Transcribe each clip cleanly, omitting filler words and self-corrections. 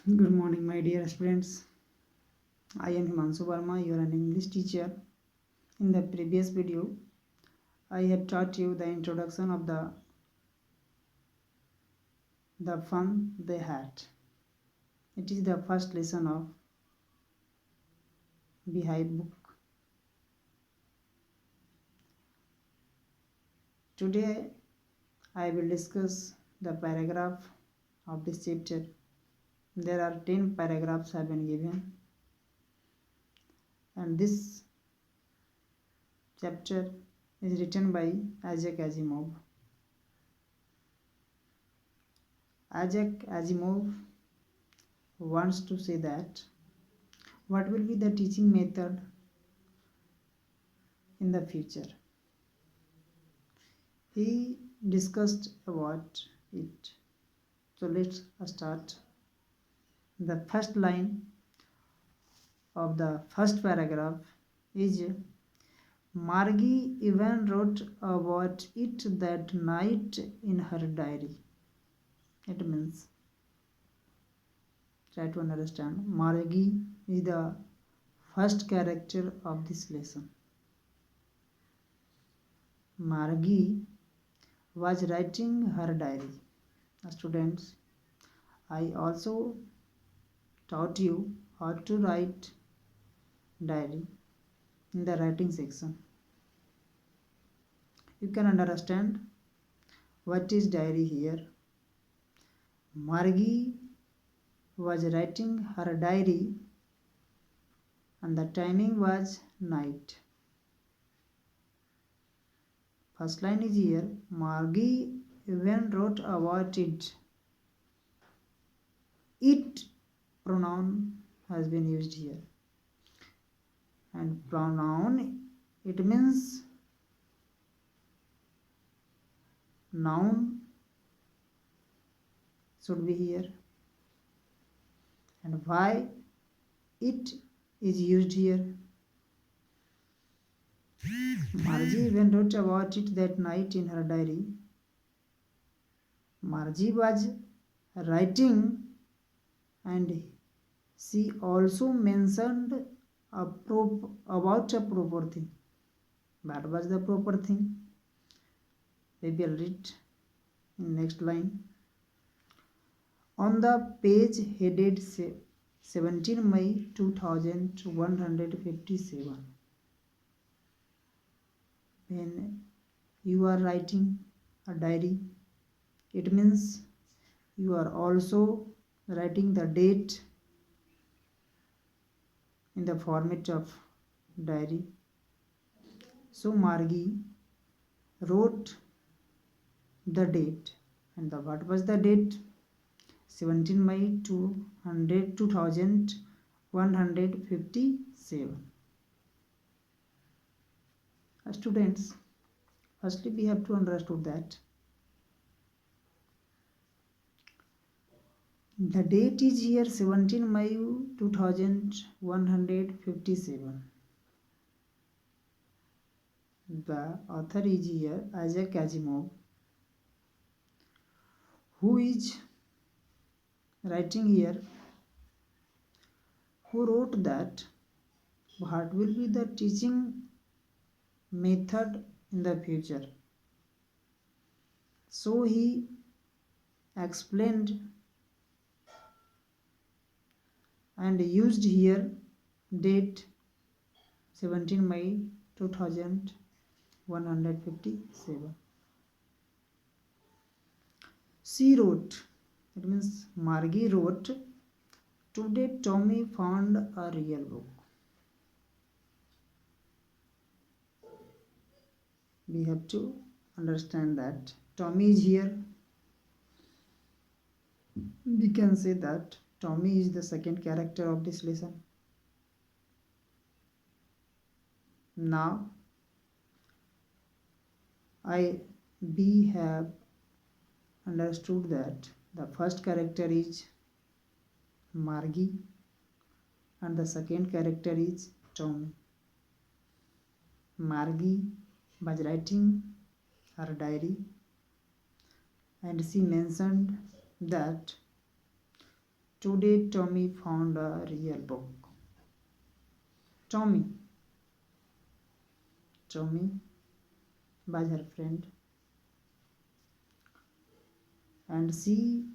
Good morning, my dear students. I am Himanshu Verma, your an English teacher. In the previous video, I have taught you the introduction of the fun they had. It is the first lesson of Beehive book. Today, I will discuss the paragraph of this chapter. There are 10 paragraphs have been given, and this chapter is written by Isaac Asimov. Isaac Asimov wants to say that what will be the teaching method in the future. He discussed about it. So let's start. The first line of the first paragraph is Margie even wrote about it that night in her diary. It means, try to understand, Margie is the first character of this lesson. Margie was writing her diary. Students, I also taught you how to write diary in the writing section. You can understand what is diary here. Margie was writing her diary and the timing was night. First line is here. Margie even wrote about it. It pronoun has been used here. And pronoun, it means noun should be here. And why it is used here? Margie even wrote about it that night in her diary. Margie was writing and she also mentioned about a proper thing. What was the proper thing? We will read in next line. On the page headed 17 May 2157. When you are writing a diary, it means you are also writing the date in the format of diary. So Margie wrote the date, and what was the date? 17 May 2157. Students, firstly we have to understand that the date is here 17 May 2157. The author is here Isaac Asimov, who is writing here, who wrote that what will be the teaching method in the future. So he explained and used here date 17 May 2157. She wrote, it means Margie wrote, today Tommy found a real book. We have to understand that Tommy is here. We can say that Tommy is the second character of this lesson. Now we have understood that the first character is Margie and the second character is Tommy. Margie was writing her diary and she mentioned that Today Tommy found a real book. Tommy was her friend, and she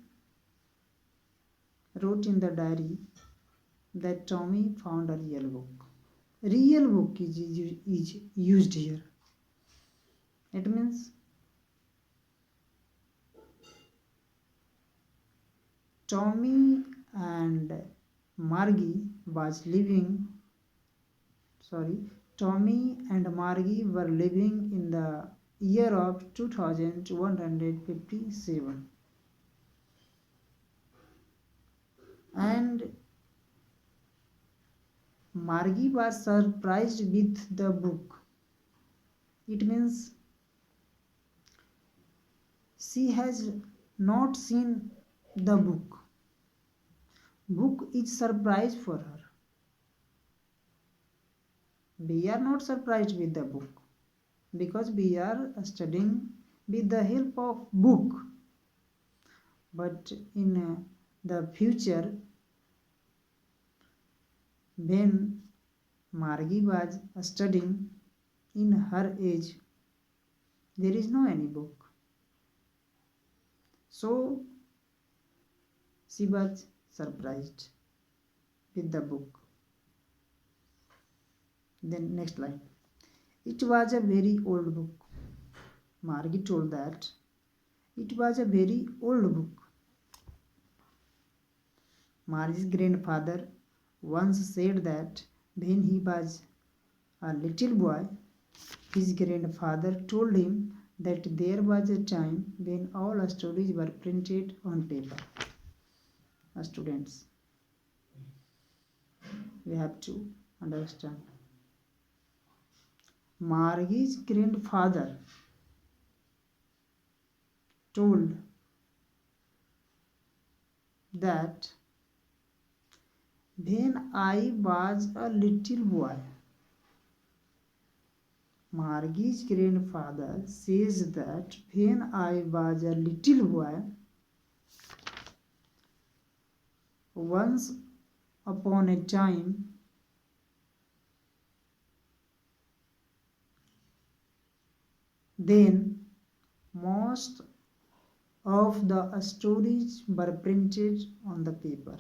wrote in the diary that Tommy found a real book. Real book is used here. It means Tommy and Margie was living. Tommy and Margie were living in the year of 2157, and Margie was surprised with the book. It means she has not seen the book. Book is surprise for her. We are not surprised with the book because we are studying with the help of book. But in the future, when Margie was studying in her age, there is no any book. So she was surprised with the book. Then next line. It was a very old book. Margie told that it was a very old book. Margie's grandfather once said that when he was a little boy, his grandfather told him that there was a time when all stories were printed on paper. Students, we have to understand. Margie's grandfather told that when I was a little boy, Margie's grandfather says that when I was a little boy, once upon a time, then most of the stories were printed on the paper.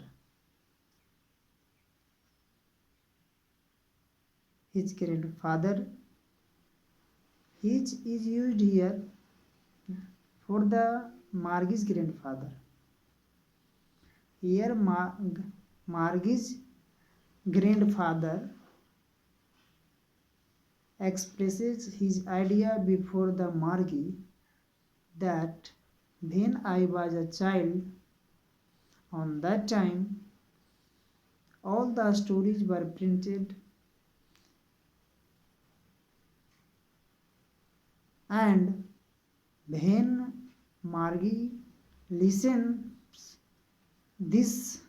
His grandfather, his is used here for the Margie's grandfather. Here Margie's grandfather expresses his idea before the Margie that when I was a child, on that time, all the stories were printed, and when Margie listens this,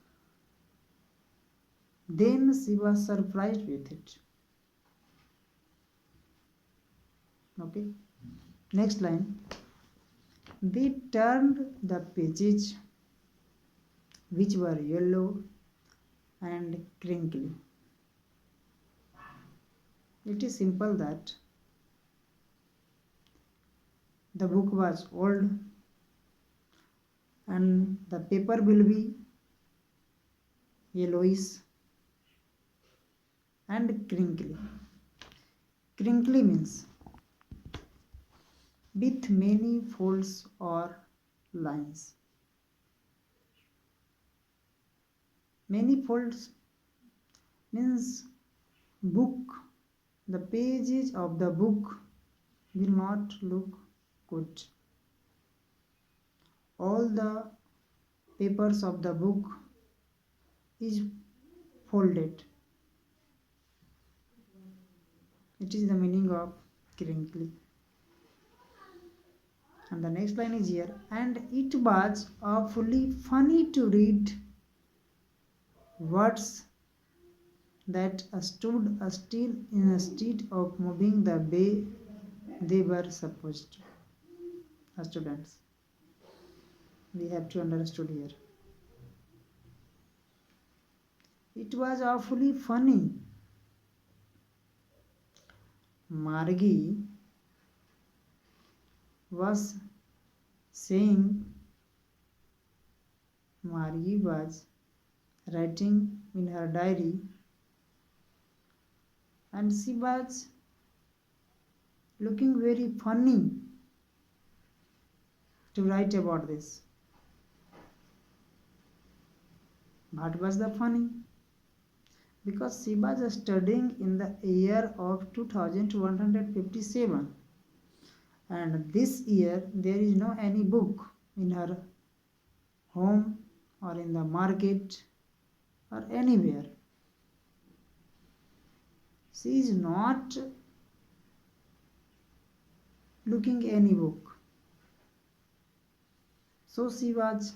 then she was surprised with it. Okay, next line. They turned the pages which were yellow and crinkly. It is simple that the book was old and the paper will be yellowish and crinkly. Crinkly means with many folds or lines. Many folds means book, the pages of the book will not look good. All the papers of the book is folded. It is the meaning of crinkly. And the next line is here. And it was awfully funny to read words that stood still instead of moving the way they were supposed to. Students, we have to understand here. It was awfully funny. Margie was saying, Margie was writing in her diary, and she was looking very funny to write about this. What was the funny? Because she was studying in the year of 2157, and this year there is no any book in her home or in the market or anywhere. She is not looking any book. So she was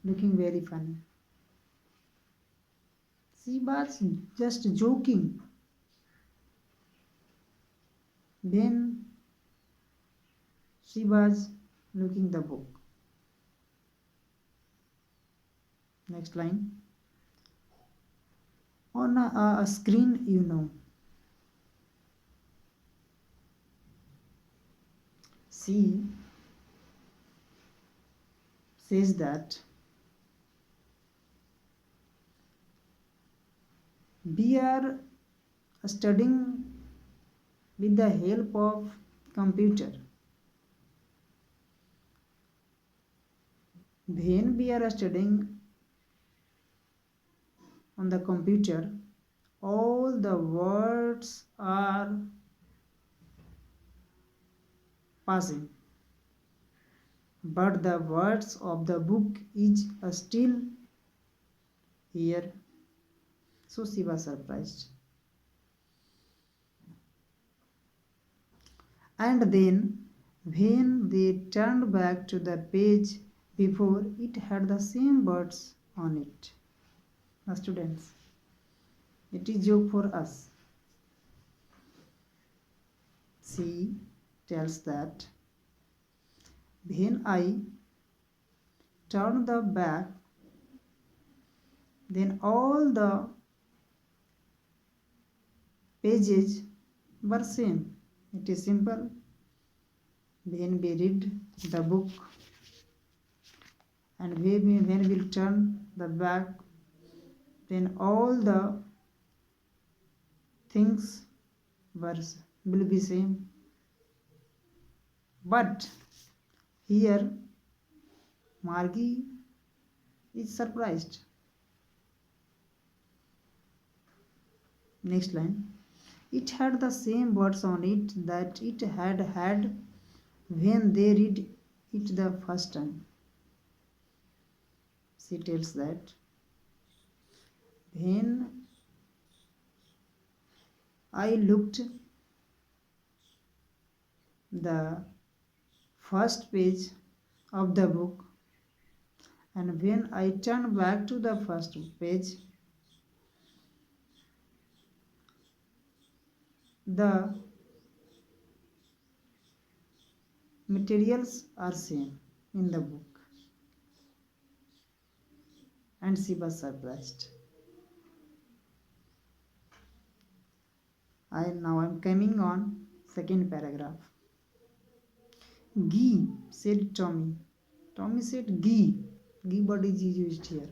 looking very funny. She was just joking. Then she was looking the book. Next line. On a screen, she says that we are studying with the help of computer. When we are studying on the computer, all the words are passing, but the words of the book is still here. So she was surprised. And then when they turned back to the page before, it had the same words on it. Now, students, it is joke for us. She tells that when I turn the back, then all the pages were same. It is simple. When we read the book and when we turn the back, then all the things will be same. But here Margie is surprised. Next line. It had the same words on it that it had when they read it the first time. She tells that when I looked the first page of the book, and when I turned back to the first page, the materials are same in the book, and she was surprised. Now I'm coming on second paragraph. Gee, said Tommy. Tommy said gee. Gee word is used here.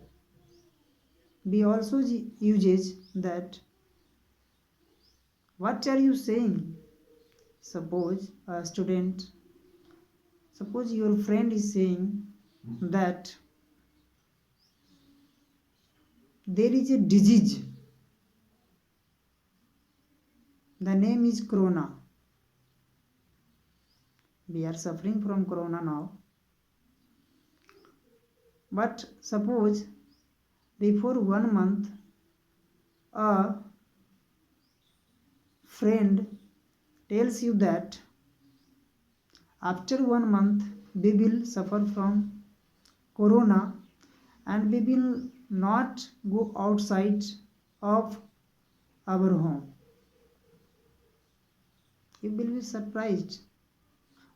We also uses that. What are you saying? Suppose a student, suppose your friend is saying that there is a disease. The name is corona. We are suffering from corona now. But suppose before 1 month a friend tells you that after 1 month we will suffer from corona and we will not go outside of our home. You will be surprised.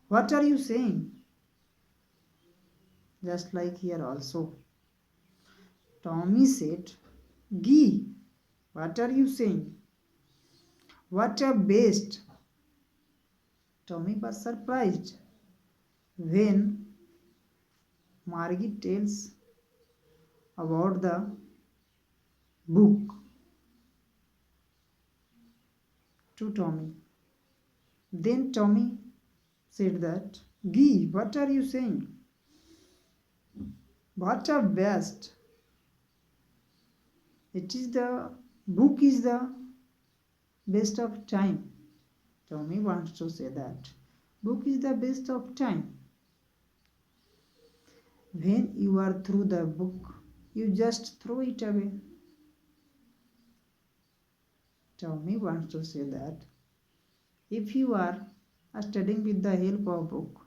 What are you saying? Just like here also. Tommy said, Gee, what are you saying? What a beast! Tommy was surprised when Margie tells about the book to Tommy. Then Tommy said that, Gee, what are you saying? What a beast! It is the book is the best of time. Tommy wants to say that book is the best of time. When you are through the book, you just throw it away. Tommy wants to say that if you are studying with the help of book,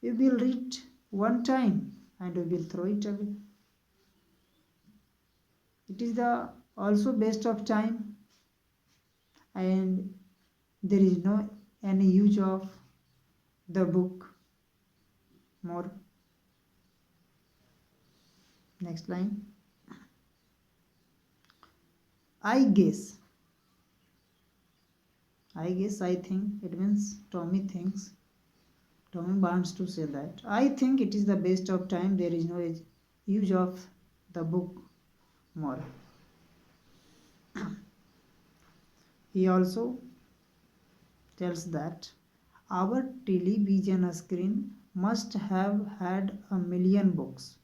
you will read one time and you will throw it away. It is the also best of time and there is no any use of the book more. Next line. I guess. I think it means Tommy thinks. Tommy wants to say that. I think it is the best of time. There is no use of the book more. He also tells that our television screen must have had a million books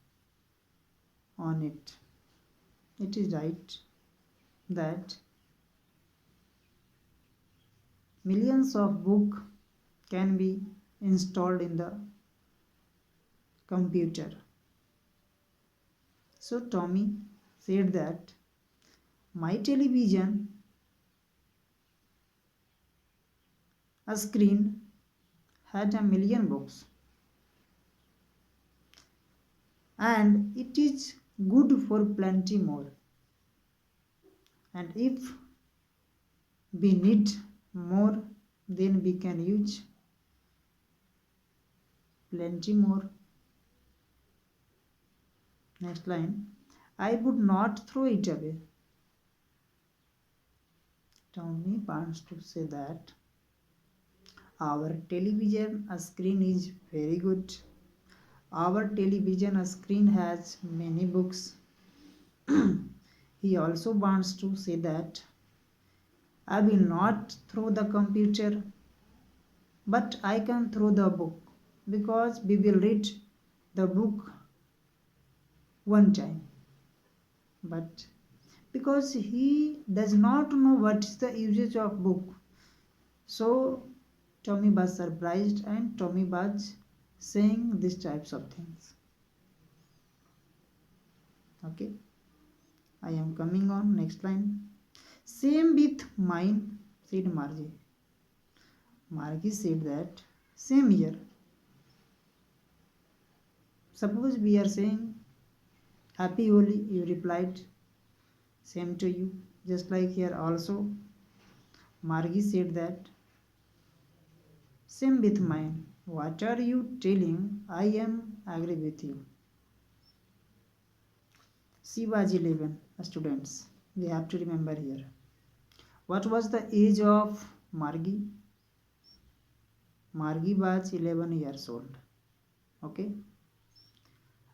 on it. It is right that millions of books can be installed in the computer. So Tommy said that my television a screen had a million books and it is good for plenty more. And if we need more, then we can use plenty more. Next line. I would not throw it away. Tommy wants to say that our television screen is very good. Our television screen has many books. He also wants to say that I will not throw the computer, but I can throw the book because we will read the book one time. But because he does not know what is the usage of book, so Tommy was surprised and Tommy was saying these types of things. Okay, I am coming on next line. Same with mine, said Margie. Margie said that same here. Suppose we are saying happy Holi, you replied same to you. Just like here also, Margie said that same with mine. What are you telling? I am agree with you. She was 11 students. We have to remember here. What was the age of Margie? Margie was 11 years old. Okay.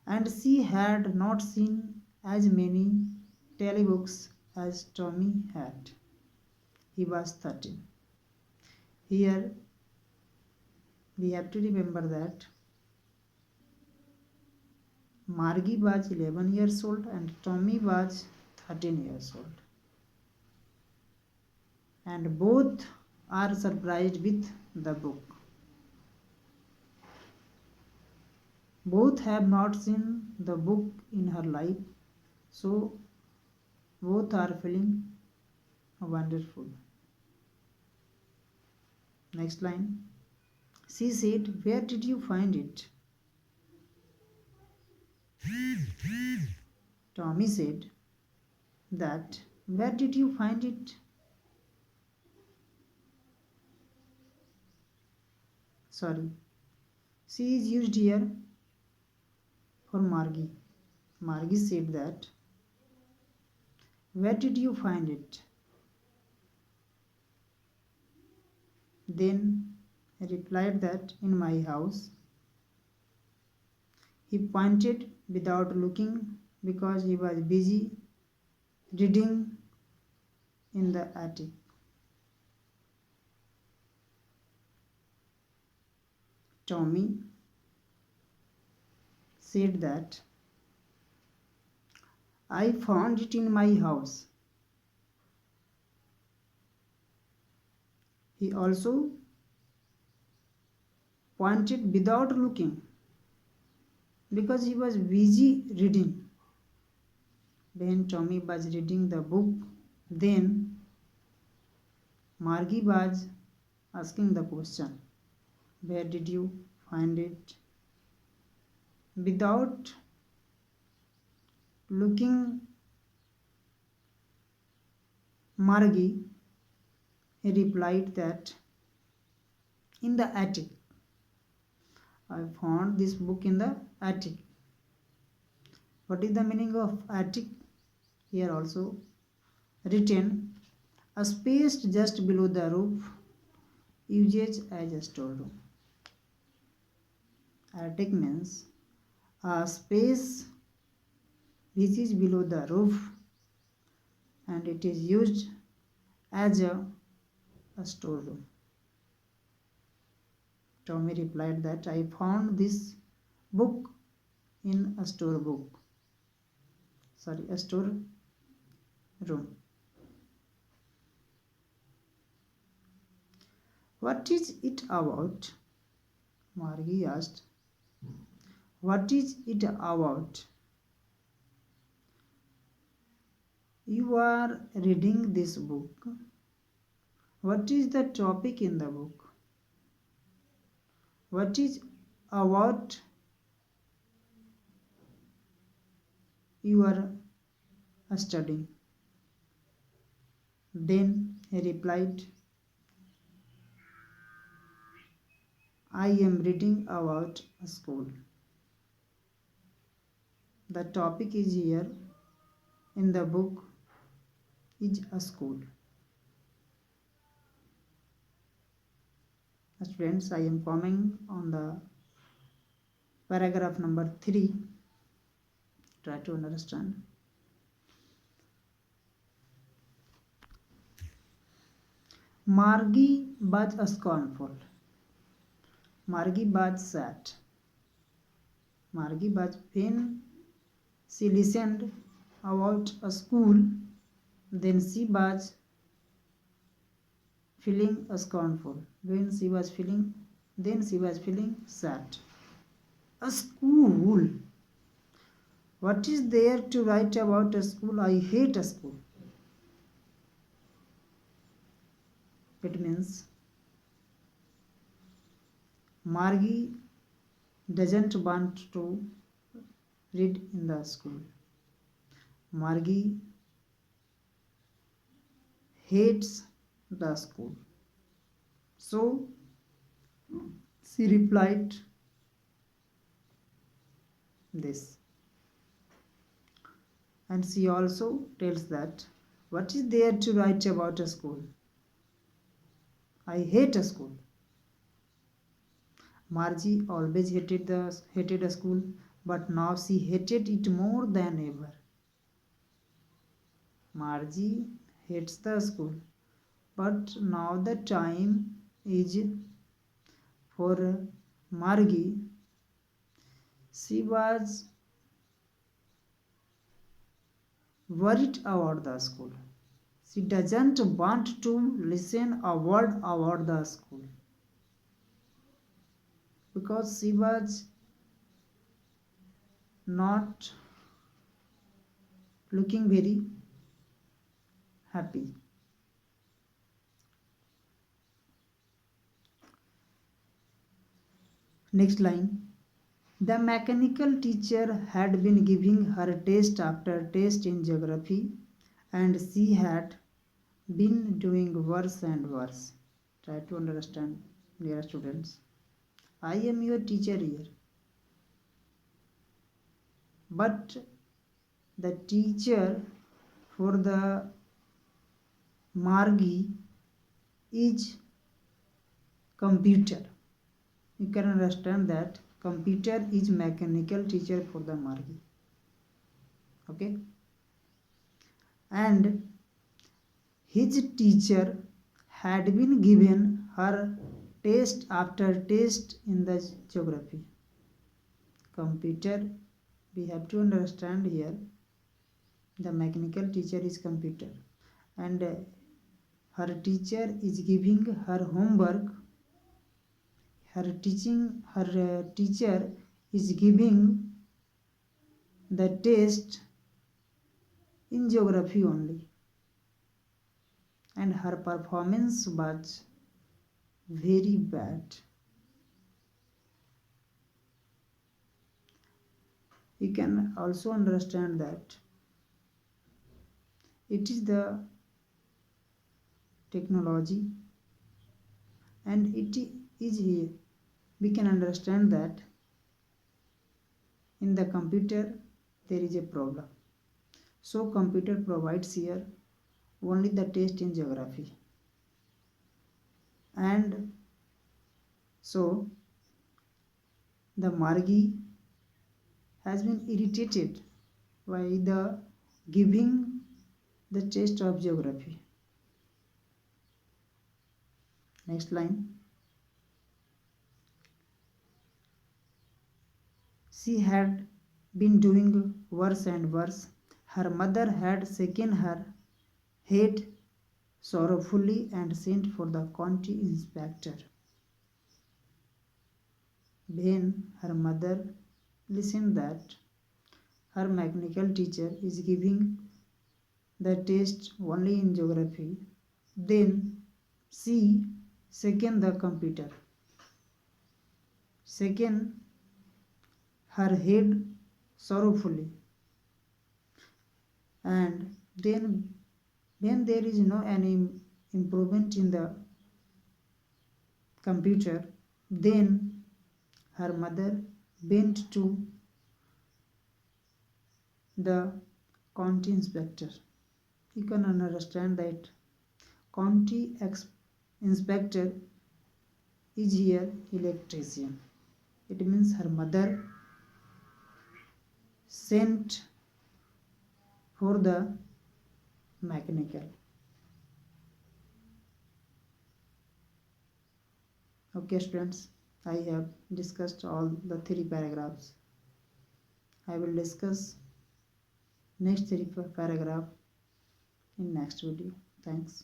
And she had not seen as many telebooks as Tommy had. He was 13. Here we have to remember that Margie was 11 years old and Tommy was 13 years old. And both are surprised with the book. Both have not seen the book in her life, so both are feeling wonderful. Next line. She said, where did you find it? Tommy said that, where did you find it? Sorry. She is used here for Margie. Margie said that, where did you find it? Then he replied that, in my house. He pointed without looking because he was busy reading in the attic. Tommy said that, I found it in my house. He also pointed without looking because he was busy reading. When Tommy was reading the book, then Margie was asking the question, where did you find it? Without looking Margie, he replied that, in the attic. I found this book in the attic. What is the meaning of attic? Here also written, a space just below the roof, used as a storeroom. Attic means a space which is below the roof and it is used as a storeroom. Tommy replied that, I found this book in a storeroom. What is it about? Margie asked. What is it about? You are reading this book. What is the topic in the book? What is about you are studying? Then he replied, I am reading about a school. The topic is here in the book is a school. Students, I am coming on the paragraph number 3. Try to understand. Margie was scornful. Margie was sad. Margie was when she listened about a school, then she was feeling scornful. Then she was feeling sad. A school. What is there to write about a school? I hate a school. It means Margie doesn't want to read in the school. Margie hates the school. So she replied this. And she also tells that, what is there to write about a school? I hate a school. Margie always hated a school, but now she hated it more than ever. Margie hates the school, but now the time is for Margie. She was worried about the school. She doesn't want to listen a word about the school because she was not looking very happy. Next line. The mechanical teacher had been giving her test after test in geography, and she had been doing worse and worse. Try to understand, dear students. I am your teacher here. But the teacher for the Margie is computer. You can understand that computer is mechanical teacher for the Margie. Okay, and his teacher had been given her test after test in the geography. Computer, we have to understand here, the mechanical teacher is computer, and her teacher is giving her homework. Her teacher is giving the test in geography only, and her performance was very bad. You can also understand that it is the technology, and it is here. We can understand that in the computer there is a problem. So computer provides here only the test in geography, and so the Margie has been irritated by the giving the test of geography. Next line. She had been doing worse and worse. Her mother had shaken her head sorrowfully and sent for the county inspector. When her mother listened that her mechanical teacher is giving the test only in geography, then she shaken the computer, shaken her head sorrowfully, and then when there is no any improvement in the computer, then her mother went to the county inspector. You can understand that county inspector is here electrician. It means her mother sent for the mechanical. Okay students, I have discussed all the 3 paragraphs. I will discuss next 3 paragraph in next video. Thanks.